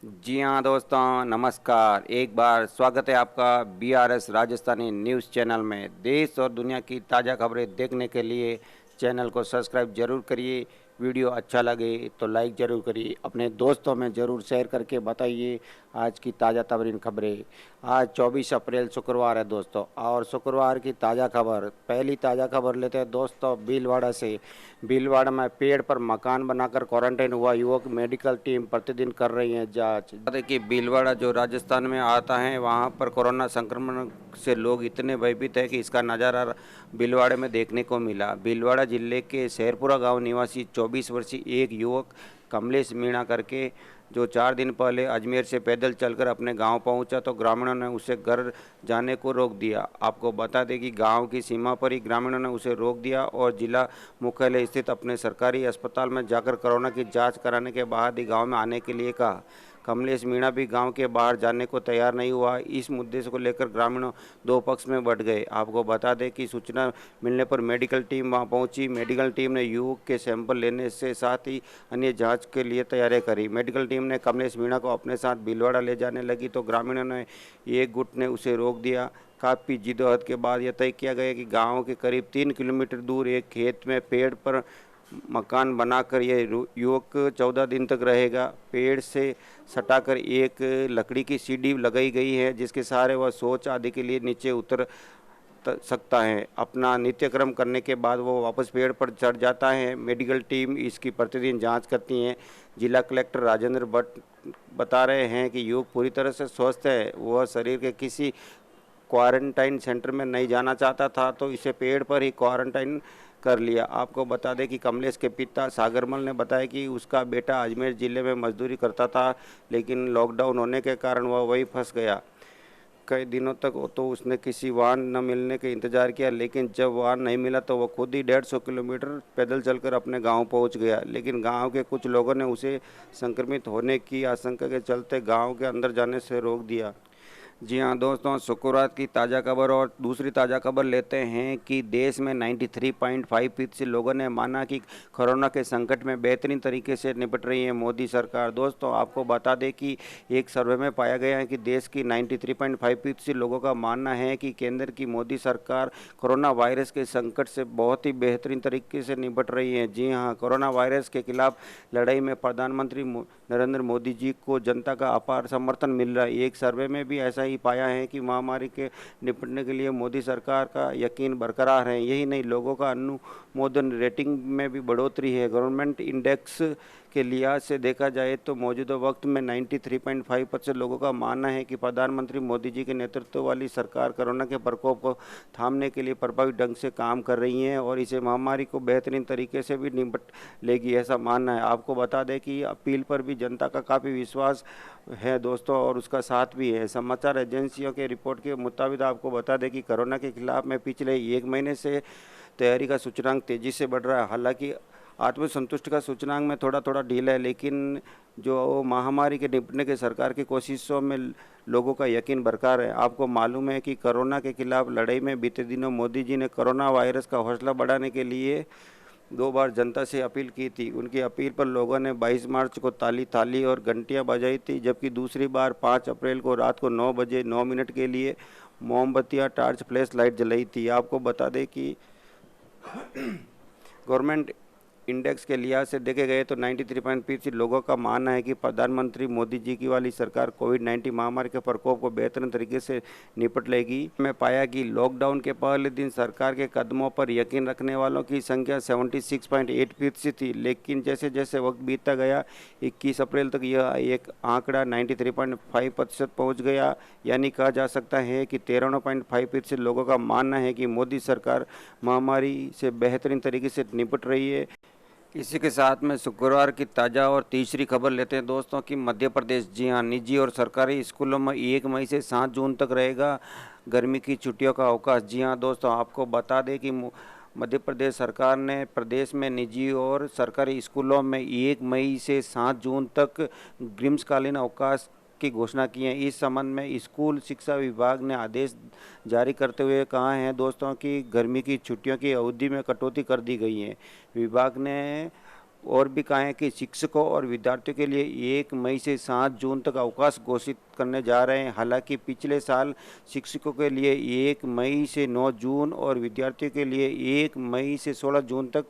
जी हाँ दोस्तों, नमस्कार। एक बार स्वागत है आपका बीआरएस राजस्थानी न्यूज़ चैनल में। देश और दुनिया की ताज़ा खबरें देखने के लिए चैनल को सब्सक्राइब जरूर करिए। वीडियो अच्छा लगे तो लाइक ज़रूर करिए, अपने दोस्तों में ज़रूर शेयर करके बताइए आज की ताज़ा तरीन खबरें। आज 24 अप्रैल शुक्रवार है दोस्तों, और शुक्रवार की ताज़ा खबर, पहली ताज़ा खबर लेते हैं दोस्तों भीलवाड़ा से। भीलवाड़ा में पेड़ पर मकान बनाकर क्वारंटाइन हुआ युवक, मेडिकल टीम प्रतिदिन कर रही है जांच। बता दें कि भीलवाड़ा जो राजस्थान में आता है, वहां पर कोरोना संक्रमण से लोग इतने भयभीत है कि इसका नज़ारा भीलवाड़े में देखने को मिला। भीलवाड़ा जिले के शेरपुरा गांव निवासी 24 वर्षीय एक युवक कमलेश मीणा करके, जो 4 दिन पहले अजमेर से पैदल चलकर अपने गांव पहुंचा तो ग्रामीणों ने उसे घर जाने को रोक दिया। आपको बता दें कि गांव की सीमा पर ही ग्रामीणों ने उसे रोक दिया और जिला मुख्यालय स्थित अपने सरकारी अस्पताल में जाकर कोरोना की जांच कराने के बाद ही गांव में आने के लिए कहा। कमलेश मीणा भी गांव के बाहर जाने को तैयार नहीं हुआ। इस मुद्दे को लेकर ग्रामीणों दो पक्ष में बढ़ गए। आपको बता दें कि सूचना मिलने पर मेडिकल टीम वहां पहुंची। मेडिकल टीम ने युवक के सैंपल लेने से साथ ही अन्य जांच के लिए तैयारियां करी। मेडिकल टीम ने कमलेश मीणा को अपने साथ भीलवाड़ा ले जाने लगी तो ग्रामीणों ने एक गुट ने उसे रोक दिया। काफ़ी जिदोहद के बाद यह तय किया गया कि गांव के करीब 3 किलोमीटर दूर एक खेत में पेड़ पर मकान बनाकर यह युवक 14 दिन तक रहेगा। पेड़ से सटाकर एक लकड़ी की सीढ़ी लगाई गई है जिसके सहारे वह शौच आदि के लिए नीचे उतर सकता है। अपना नित्यक्रम करने के बाद वो वापस पेड़ पर चढ़ जाता है। मेडिकल टीम इसकी प्रतिदिन जांच करती है। जिला कलेक्टर राजेंद्र भट्ट बता रहे हैं कि युवक पूरी तरह से स्वस्थ है। वह शरीर के किसी क्वारंटाइन सेंटर में नहीं जाना चाहता था तो इसे पेड़ पर ही क्वारंटाइन कर लिया। आपको बता दें कि कमलेश के पिता सागरमल ने बताया कि उसका बेटा अजमेर ज़िले में मजदूरी करता था, लेकिन लॉकडाउन होने के कारण वह वहीं फंस गया। कई दिनों तक तो उसने किसी वाहन न मिलने के इंतज़ार किया, लेकिन जब वाहन नहीं मिला तो वह खुद ही 150 किलोमीटर पैदल चलकर अपने गांव पहुंच गया। लेकिन गांव के कुछ लोगों ने उसे संक्रमित होने की आशंका के चलते गांव के अंदर जाने से रोक दिया। जी हाँ दोस्तों, शुक्रवार की ताज़ा खबर और दूसरी ताज़ा खबर लेते हैं कि देश में 93.5% लोगों ने माना कि कोरोना के संकट में बेहतरीन तरीके से निपट रही है मोदी सरकार। दोस्तों आपको बता दें कि एक सर्वे में पाया गया है कि देश की 93.5% लोगों का मानना है कि केंद्र की मोदी सरकार कोरोना वायरस के संकट से बहुत ही बेहतरीन तरीके से निपट रही है। जी हाँ, कोरोना वायरस के खिलाफ लड़ाई में प्रधानमंत्री नरेंद्र मोदी जी को जनता का अपार समर्थन मिल रहा है। एक सर्वे में भी ऐसा ही पाया है कि महामारी के निपटने के लिए मोदी सरकार का यकीन बरकरार है। यही नहीं, लोगों का अनुमोदन रेटिंग में भी बढ़ोतरी है। गवर्नमेंट इंडेक्स के लिहाज से देखा जाए तो मौजूदा वक्त में 93.5% लोगों का मानना है कि प्रधानमंत्री मोदी जी के नेतृत्व वाली सरकार कोरोना के प्रकोप को थामने के लिए प्रभावी ढंग से काम कर रही है और इसे महामारी को बेहतरीन तरीके से भी निपट लेगी, ऐसा मानना है। आपको बता दें कि अपील पर भी जनता का काफ़ी विश्वास है दोस्तों, और उसका साथ भी है। समाचार एजेंसियों के रिपोर्ट के मुताबिक आपको बता दें कि कोरोना के खिलाफ में पिछले एक महीने से तैयारी का सूचकांक तेज़ी से बढ़ रहा है। हालांकि आत्मसंतुष्टि का सूचकांक में थोड़ा थोड़ा ढील है, लेकिन जो महामारी के निपटने के सरकार की कोशिशों में लोगों का यकीन बरकरार है। आपको मालूम है कि कोरोना के खिलाफ लड़ाई में बीते दिनों मोदी जी ने कोरोना वायरस का हौसला बढ़ाने के लिए 2 बार जनता से अपील की थी। उनकी अपील पर लोगों ने 22 मार्च को ताली थाली और घंटियां बजाई थी, जबकि दूसरी बार 5 अप्रैल को रात को 9 बजे 9 मिनट के लिए मोमबत्तियां, टार्च, फ्लैश लाइट जलाई थी। आपको बता दें कि गवर्नमेंट इंडेक्स के लिहाज से देखे गए तो 93.5% लोगों का मानना है कि प्रधानमंत्री मोदी जी की वाली सरकार कोविड-19 महामारी के प्रकोप को बेहतरीन तरीके से निपट लेगी। मैं पाया कि लॉकडाउन के पहले दिन सरकार के कदमों पर यकीन रखने वालों की संख्या 76.8% थी, लेकिन जैसे जैसे वक्त बीतता गया 21 अप्रैल तक यह एक आंकड़ा 93.5% पहुँच गया। यानी कहा जा सकता है कि 93.5% लोगों का मानना है कि मोदी सरकार महामारी से बेहतरीन तरीके से निपट रही है। इसी के साथ में शुक्रवार की ताज़ा और तीसरी खबर लेते हैं दोस्तों कि मध्य प्रदेश, जी हाँ, निजी और सरकारी स्कूलों में 1 मई से 7 जून तक रहेगा गर्मी की छुट्टियों का अवकाश। जी हाँ दोस्तों, आपको बता दें कि मध्य प्रदेश सरकार ने प्रदेश में निजी और सरकारी स्कूलों में 1 मई से 7 जून तक ग्रीष्मकालीन अवकाश की घोषणा की है। इस संबंध में स्कूल शिक्षा विभाग ने आदेश जारी करते हुए कहा है दोस्तों कि गर्मी की छुट्टियों की अवधि में कटौती कर दी गई है। विभाग ने और भी कहा है कि शिक्षकों और विद्यार्थियों के लिए 1 मई से 7 जून तक अवकाश घोषित करने जा रहे हैं। हालांकि पिछले साल शिक्षकों के लिए 1 मई से 9 जून और विद्यार्थियों के लिए 1 मई से 16 जून तक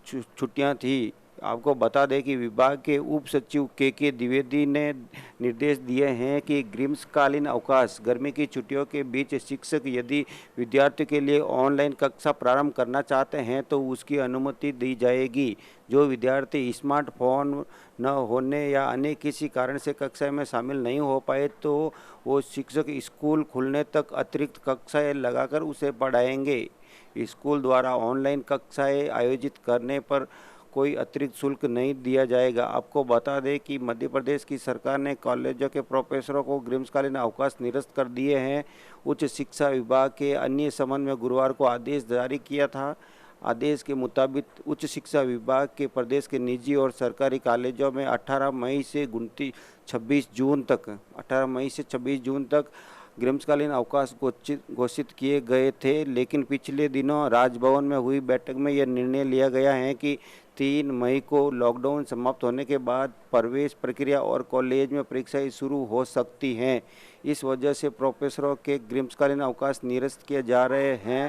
छुट्टियां थी। आपको बता दें कि विभाग के उप सचिव के द्विवेदी ने निर्देश दिए हैं कि ग्रीष्मकालीन अवकाश गर्मी की छुट्टियों के बीच शिक्षक यदि विद्यार्थियों के लिए ऑनलाइन कक्षा प्रारंभ करना चाहते हैं तो उसकी अनुमति दी जाएगी। जो विद्यार्थी स्मार्टफोन न होने या अन्य किसी कारण से कक्षा में शामिल नहीं हो पाए तो वो शिक्षक स्कूल खुलने तक अतिरिक्त कक्षाएं लगाकर उसे पढ़ाएंगे। स्कूल द्वारा ऑनलाइन कक्षाएं आयोजित करने पर कोई अतिरिक्त शुल्क नहीं दिया जाएगा। आपको बता दें कि मध्य प्रदेश की सरकार ने कॉलेजों के प्रोफेसरों को ग्रीष्मकालीन अवकाश निरस्त कर दिए हैं। उच्च शिक्षा विभाग के अन्य संबंध में गुरुवार को आदेश जारी किया था। आदेश के मुताबिक उच्च शिक्षा विभाग के प्रदेश के निजी और सरकारी कॉलेजों में 18 मई से 26 जून तक ग्रीष्मकालीन अवकाश घोषित किए गए थे, लेकिन पिछले दिनों राजभवन में हुई बैठक में यह निर्णय लिया गया है कि 3 मई को लॉकडाउन समाप्त होने के बाद प्रवेश प्रक्रिया और कॉलेज में परीक्षाएं शुरू हो सकती हैं। इस वजह से प्रोफेसरों के ग्रीष्मकालीन अवकाश निरस्त किए जा रहे हैं।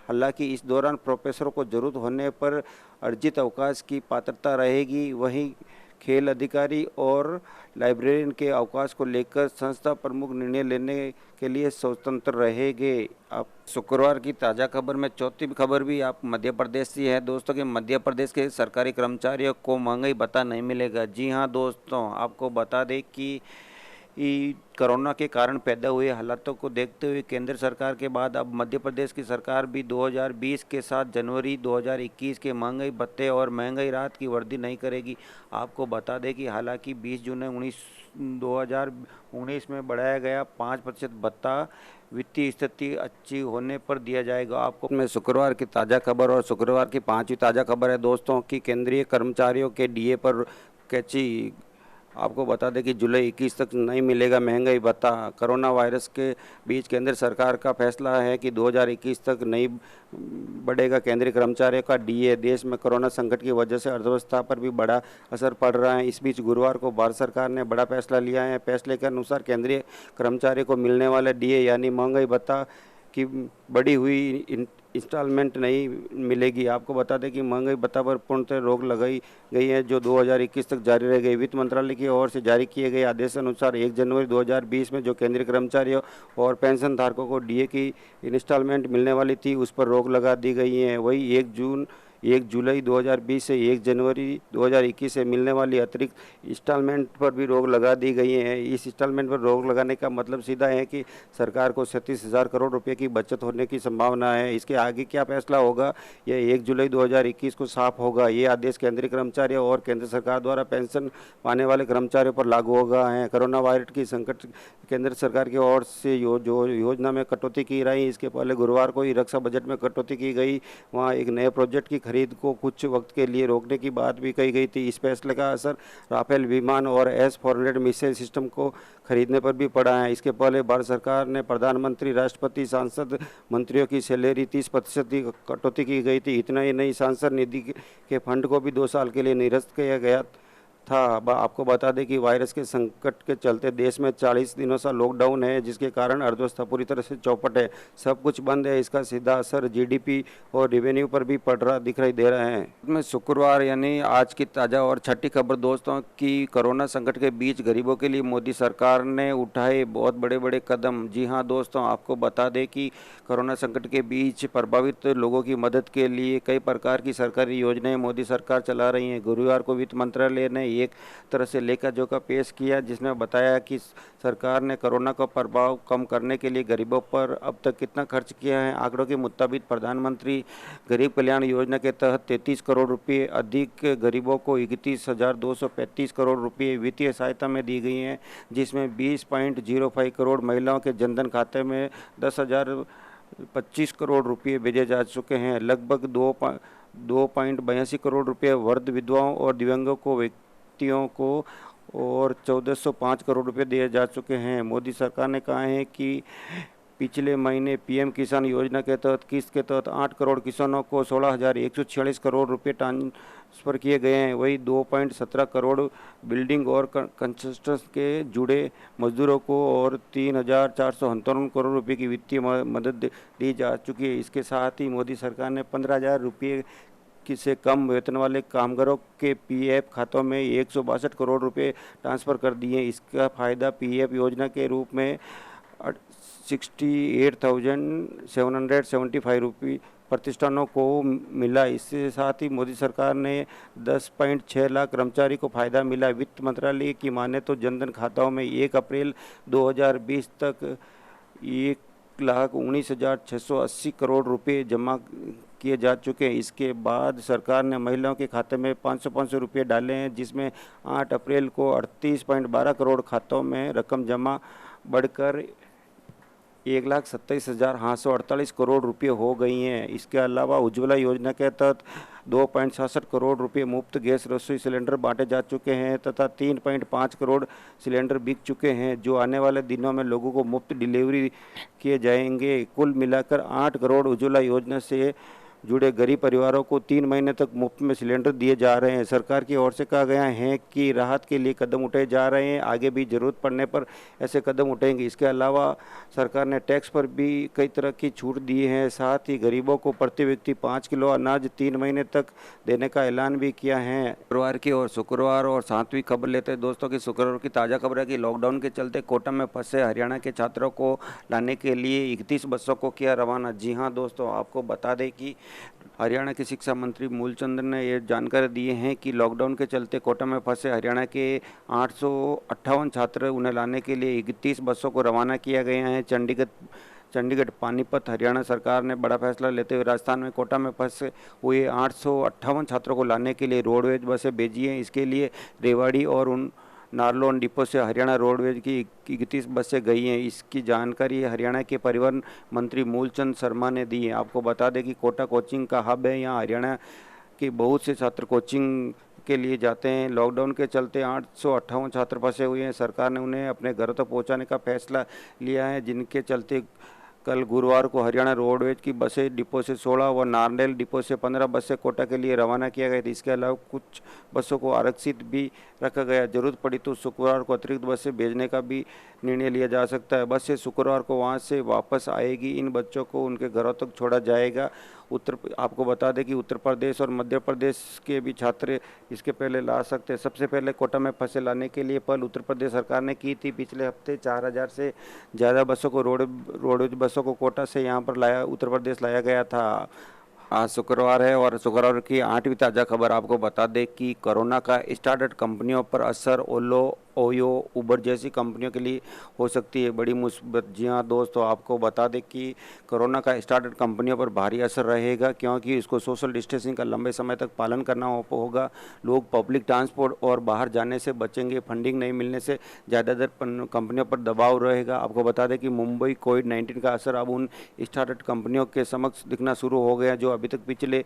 हालांकि इस दौरान प्रोफेसरों को जरूरत होने पर अर्जित अवकाश की पात्रता रहेगी। वहीं खेल अधिकारी और लाइब्रेरियन के अवकाश को लेकर संस्था प्रमुख निर्णय लेने के लिए स्वतंत्र रहेंगे। अब शुक्रवार की ताज़ा खबर में चौथी खबर भी आप मध्य प्रदेश से है दोस्तों कि मध्य प्रदेश के सरकारी कर्मचारियों को महंगाई भत्ता नहीं मिलेगा। जी हाँ दोस्तों, आपको बता दें कि कोरोना के कारण पैदा हुए हालातों को देखते हुए केंद्र सरकार के बाद अब मध्य प्रदेश की सरकार भी 2020 के साथ जनवरी 2021 के महंगाई भत्ते और महंगाई राहत की वृद्धि नहीं करेगी। आपको बता दें कि हालांकि 20 जून 2019 में बढ़ाया गया 5% भत्ता वित्तीय स्थिति अच्छी होने पर दिया जाएगा। आपको मैं शुक्रवार की ताज़ा खबर और शुक्रवार की 5वीं ताज़ा खबर है दोस्तों कि केंद्रीय कर्मचारियों के डीए पर कैची। आपको बता दें कि जुलाई 21 तक नहीं मिलेगा महंगाई भत्ता। कोरोना वायरस के बीच केंद्र सरकार का फैसला है कि 2021 तक नहीं बढ़ेगा केंद्रीय कर्मचारियों का डीए। देश में कोरोना संकट की वजह से अर्थव्यवस्था पर भी बड़ा असर पड़ रहा है। इस बीच गुरुवार को भारत सरकार ने बड़ा फैसला लिया है। फैसले के अनुसार केंद्रीय कर्मचारियों को मिलने वाले डीए यानी महंगाई भत्ता की बढ़ी हुई इंस्टॉलमेंट नहीं मिलेगी। आपको बता दें कि महंगाई भत्ता पर पूर्णतः रोक लगाई गई है जो 2021 तक जारी रह गई। वित्त मंत्रालय की ओर से जारी किए गए आदेश अनुसार 1 जनवरी 2020 में जो केंद्रीय कर्मचारियों और पेंशन धारकों को डीए की इंस्टॉलमेंट मिलने वाली थी उस पर रोक लगा दी गई है। वही 1 जुलाई 2020 से 1 जनवरी 2021 से मिलने वाली अतिरिक्त इंस्टॉलमेंट पर भी रोक लगा दी गई है। इस इंस्टॉलमेंट पर रोक लगाने का मतलब सीधा है कि सरकार को 37,000 करोड़ रुपए की बचत होने की संभावना है। इसके आगे क्या फैसला होगा यह 1 जुलाई 2021 को साफ होगा। ये आदेश केंद्रीय कर्मचारियों और केंद्र सरकार द्वारा पेंशन पाने वाले कर्मचारियों पर लागू होगा है। कोरोना वायरस की संकट केंद्र सरकार की ओर से जो योजना में कटौती की रही, इसके पहले गुरुवार को ही रक्षा बजट में कटौती की गई। वहाँ एक नए प्रोजेक्ट की खरीद को कुछ वक्त के लिए रोकने की बात भी कही गई थी। इस फैसले का असर राफेल विमान और S-400 मिसाइल सिस्टम को खरीदने पर भी पड़ा है। इसके पहले भारत सरकार ने प्रधानमंत्री, राष्ट्रपति, सांसद, मंत्रियों की सैलरी 30% की कटौती की गई थी। इतना ही नहीं, सांसद निधि के फंड को भी 2 साल के लिए निरस्त किया गया था। आपको बता दें कि वायरस के संकट के चलते देश में 40 दिनों से लॉकडाउन है जिसके कारण अर्थव्यवस्था पूरी तरह से चौपट है। सब कुछ बंद है। इसका सीधा असर जीडीपी और रेवेन्यू पर भी पड़ रहा दिखाई दे रहा है। में शुक्रवार यानी आज की ताज़ा और छठी खबर दोस्तों की कोरोना संकट के बीच गरीबों के लिए मोदी सरकार ने उठाए बहुत बड़े बड़े कदम। जी हाँ दोस्तों, आपको बता दें कि कोरोना संकट के बीच प्रभावित लोगों की मदद के लिए कई प्रकार की सरकारी योजनाएं मोदी सरकार चला रही है। गुरुवार को वित्त मंत्रालय ने एक तरह से लेखा जोखा पेश किया जिसमें बताया कि सरकार ने कोरोना का प्रभाव कम करने के लिए गरीबों पर अब तक कितना खर्च किया है। आंकड़ों के मुताबिक प्रधानमंत्री गरीब कल्याण योजना के तहत 33 करोड़ रुपए अधिक गरीबों को 31,235 करोड़ रुपए वित्तीय सहायता में दी गई है, जिसमें 20.05 करोड़ महिलाओं के जनधन खाते में 10,025 करोड़ रुपए भेजे जा चुके हैं। लगभग 2.82 करोड़ रुपए वृद्ध विधवाओं और दिव्यांगों को और 1405 करोड़ रुपए दिए जा चुके हैं। मोदी सरकार ने कहा है कि पिछले महीने पीएम किसान योजना के तहत किस्त के तहत 8 करोड़ किसानों को 16,146 करोड़ रुपए ट्रांसफर किए गए हैं। वहीं 2.17 करोड़ बिल्डिंग और कंस्ट्रक्शन के जुड़े मजदूरों को और 3,457 करोड़ रुपए की वित्तीय मदद दी जा चुकी है। इसके साथ ही मोदी सरकार ने 15,000 रुपये से कम वेतन वाले कामगारों के पीएफ खातों में 162 करोड़ रुपए ट्रांसफ़र कर दिए। इसका फ़ायदा पीएफ योजना के रूप में 68,775 रुपये प्रतिष्ठानों को मिला। इसके साथ ही मोदी सरकार ने 10.6 लाख कर्मचारी को फ़ायदा मिला। वित्त मंत्रालय की माने तो जनधन खाताओं में 1 अप्रैल 2020 तक 1,19,680 करोड़ रुपए जमा किए जा चुके हैं। इसके बाद सरकार ने महिलाओं के खाते में 500 रुपये डाले हैं, जिसमें 8 अप्रैल को 38.12 करोड़ खातों में रकम जमा बढ़कर 1,27,848 करोड़ रुपये हो गई हैं। इसके अलावा उज्ज्वला योजना के तहत 2.66 करोड़ रुपये मुफ्त गैस रसोई सिलेंडर बांटे जा चुके हैं तथा 3.5 करोड़ सिलेंडर बिक चुके हैं, जो आने वाले दिनों में लोगों को मुफ्त डिलीवरी किए जाएंगे। कुल मिलाकर 8 करोड़ उज्ज्वला योजना से जुड़े गरीब परिवारों को 3 महीने तक मुफ्त में सिलेंडर दिए जा रहे हैं। सरकार की ओर से कहा गया है कि राहत के लिए कदम उठाए जा रहे हैं, आगे भी ज़रूरत पड़ने पर ऐसे कदम उठाएंगे। इसके अलावा सरकार ने टैक्स पर भी कई तरह की छूट दी है। साथ ही गरीबों को प्रति व्यक्ति 5 किलो अनाज 3 महीने तक देने का ऐलान भी किया है। शुक्रवार की और शुक्रवार और 7वीं खबर लेते हैं दोस्तों की। शुक्रवार की ताज़ा खबर है कि लॉकडाउन के चलते कोटा में फंसे हरियाणा के छात्रों को लाने के लिए 31 बसों को किया रवाना। जी हाँ दोस्तों, आपको बता दें कि हरियाणा के शिक्षा मंत्री मूलचंद ने ये जानकारी दी है कि लॉकडाउन के चलते कोटा में फंसे हरियाणा के 858 छात्र उन्हें लाने के लिए 31 बसों को रवाना किया गया है। चंडीगढ़ पानीपत हरियाणा सरकार ने बड़ा फैसला लेते हुए राजस्थान में कोटा में फंसे हुए 858 छात्रों को लाने के लिए रोडवेज बसें भेजी हैं। इसके लिए रेवाड़ी और नारलोन डिपो से हरियाणा रोडवेज की 31 बसें गई हैं। इसकी जानकारी हरियाणा के परिवहन मंत्री मूलचंद शर्मा ने दी है। आपको बता दें कि कोटा कोचिंग का हब है। यहाँ हरियाणा के बहुत से छात्र कोचिंग के लिए जाते हैं। लॉकडाउन के चलते 858 छात्र फंसे हुए हैं। सरकार ने उन्हें अपने घर तक पहुँचाने का फैसला लिया है, जिनके चलते कल गुरुवार को हरियाणा रोडवेज की बसें डिपो से 16 व नारनेल डिपो से 15 बसें कोटा के लिए रवाना किया गया था। इसके अलावा कुछ बसों को आरक्षित भी रखा गया। जरूरत पड़ी तो शुक्रवार को अतिरिक्त बसें भेजने का भी निर्णय लिया जा सकता है। बसें शुक्रवार को वहां से वापस आएगी। इन बच्चों को उनके घरों तक छोड़ा जाएगा। आपको बता दें कि उत्तर प्रदेश और मध्य प्रदेश के भी छात्र इसके पहले ला सकते हैं। सबसे पहले कोटा में फंसे लाने के लिए पहल उत्तर प्रदेश सरकार ने की थी। पिछले हफ्ते 4,000 से ज़्यादा बसों को रोडवेज बसों को कोटा से यहाँ पर उत्तर प्रदेश लाया गया था। आज शुक्रवार है और शुक्रवार की 8वीं ताज़ा खबर आपको बता दें कि कोरोना का स्टार्टअप कंपनियों पर असर ओलो, ओयो, उबर जैसी कंपनियों के लिए हो सकती है बड़ी मुसीबत। जी हाँ दोस्तों, आपको बता दें कि कोरोना का स्टार्टअप कंपनियों पर भारी असर रहेगा, क्योंकि इसको सोशल डिस्टेंसिंग का लंबे समय तक पालन करना होगा। लोग पब्लिक ट्रांसपोर्ट और बाहर जाने से बचेंगे। फंडिंग नहीं मिलने से ज़्यादातर कंपनियों पर दबाव रहेगा। आपको बता दें कि मुंबई कोविड-19 का असर अब उन स्टार्टअप कंपनियों के समक्ष दिखना शुरू हो गया जो अभी तक पिछले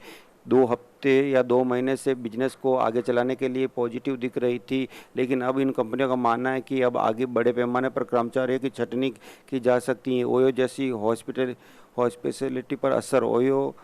2 हफ्ते या 2 महीने से बिजनेस को आगे चलाने के लिए पॉजिटिव दिख रही थी। लेकिन अब इन कंपनियों का मानना है कि अब आगे बड़े पैमाने पर कर्मचारियों की छंटनी की जा सकती है। ओयो जैसी हॉस्पिटैलिटी पर असर। ओयो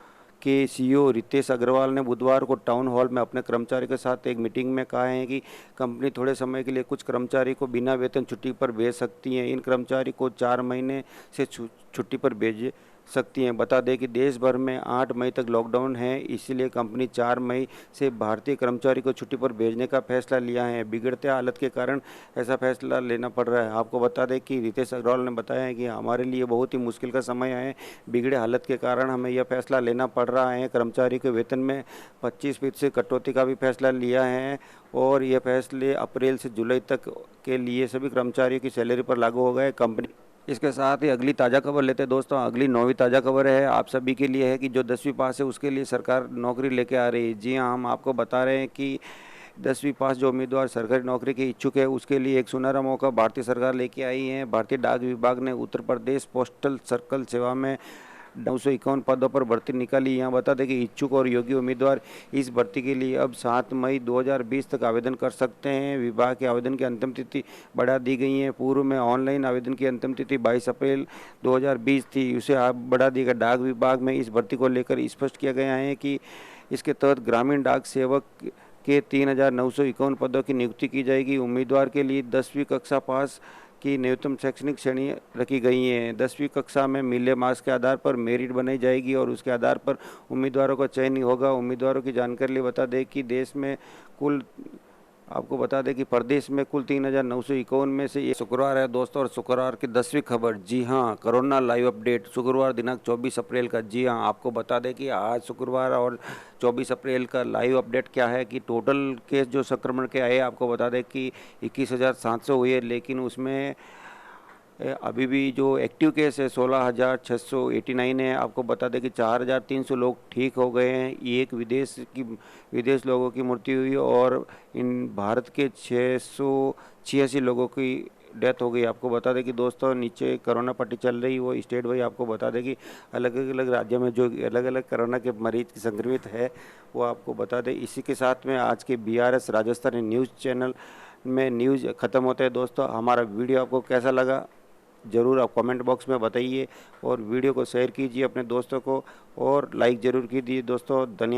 के सीईओ रितेश अग्रवाल ने बुधवार को टाउन हॉल में अपने कर्मचारियों के साथ एक मीटिंग में कहा है कि कंपनी थोड़े समय के लिए कुछ कर्मचारी को बिना वेतन छुट्टी पर भेज सकती है। इन कर्मचारी को 4 महीने से छुट्टी पर भेज सकती हैं। बता दें कि देश भर में 8 मई तक लॉकडाउन है, इसलिए कंपनी 4 मई से भारतीय कर्मचारी को छुट्टी पर भेजने का फैसला लिया है। बिगड़ते हालत के कारण ऐसा फैसला लेना पड़ रहा है। आपको बता दें कि रितेश अग्रवाल ने बताया है कि हमारे लिए बहुत ही मुश्किल का समय है। बिगड़े हालत के कारण हमें यह फैसला लेना पड़ रहा है। कर्मचारी के वेतन में 25% कटौती का भी फैसला लिया है और यह फैसले अप्रैल से जुलाई तक के लिए सभी कर्मचारियों की सैलरी पर लागू हो गए। कंपनी इसके साथ ही अगली ताज़ा खबर लेते हैं दोस्तों। अगली 9वीं ताज़ा खबर है आप सभी के लिए है कि जो 10वीं पास है उसके लिए सरकार नौकरी लेके आ रही है। जी हाँ, हम आपको बता रहे हैं कि 10वीं पास जो उम्मीदवार सरकारी नौकरी के इच्छुक है उसके लिए एक सुनहरा मौका भारतीय सरकार लेके आई है। भारतीय डाक विभाग ने उत्तर प्रदेश पोस्टल सर्कल सेवा में 951 पदों पर भर्ती निकाली। यहाँ बता दें कि इच्छुक और योग्य उम्मीदवार इस भर्ती के लिए अब 7 मई 2020 तक आवेदन कर सकते हैं। विभाग के आवेदन की अंतिम तिथि बढ़ा दी गई है। पूर्व में ऑनलाइन आवेदन की अंतिम तिथि 22 अप्रैल 2020 थी, उसे अब बढ़ा दी गई। डाक विभाग में इस भर्ती को लेकर स्पष्ट किया गया है कि इसके तहत ग्रामीण डाक सेवक के 3,951 पदों की नियुक्ति की जाएगी। उम्मीदवार के लिए 10वीं कक्षा पास की न्यूनतम शैक्षणिक श्रेणी रखी गई है। 10वीं कक्षा में मिले मार्क्स के आधार पर मेरिट बनाई जाएगी और उसके आधार पर उम्मीदवारों का चयन होगा। उम्मीदवारों की जानकारी लिए बता दें कि देश में कुल आपको बता दें कि प्रदेश में कुल 3,951 में से ये शुक्रवार है दोस्तों। और शुक्रवार की 10वीं खबर, जी हाँ, कोरोना लाइव अपडेट शुक्रवार दिनांक 24 अप्रैल का। जी हाँ, आपको बता दें कि आज शुक्रवार और 24 अप्रैल का लाइव अपडेट क्या है कि टोटल केस जो संक्रमण के आए, आपको बता दें कि 21,700 हुए, लेकिन उसमें अभी भी जो एक्टिव केस है 16,689 है। आपको बता दें कि 4,300 लोग ठीक हो गए हैं। एक विदेश लोगों की मृत्यु हुई और इन भारत के 686 लोगों की डेथ हो गई। आपको बता दें कि दोस्तों नीचे कोरोना पट्टी चल रही, वो स्टेट वाइज आपको बता दें कि अलग अलग राज्यों में जो अलग अलग कोरोना के मरीज संक्रमित है वो आपको बता दें। इसी के साथ में आज के BRS राजस्थानी न्यूज़ चैनल में न्यूज़ ख़त्म होता है दोस्तों। हमारा वीडियो आपको कैसा लगा ज़रूर आप कमेंट बॉक्स में बताइए और वीडियो को शेयर कीजिए अपने दोस्तों को और लाइक ज़रूर कीजिए दोस्तों। धन्यवाद।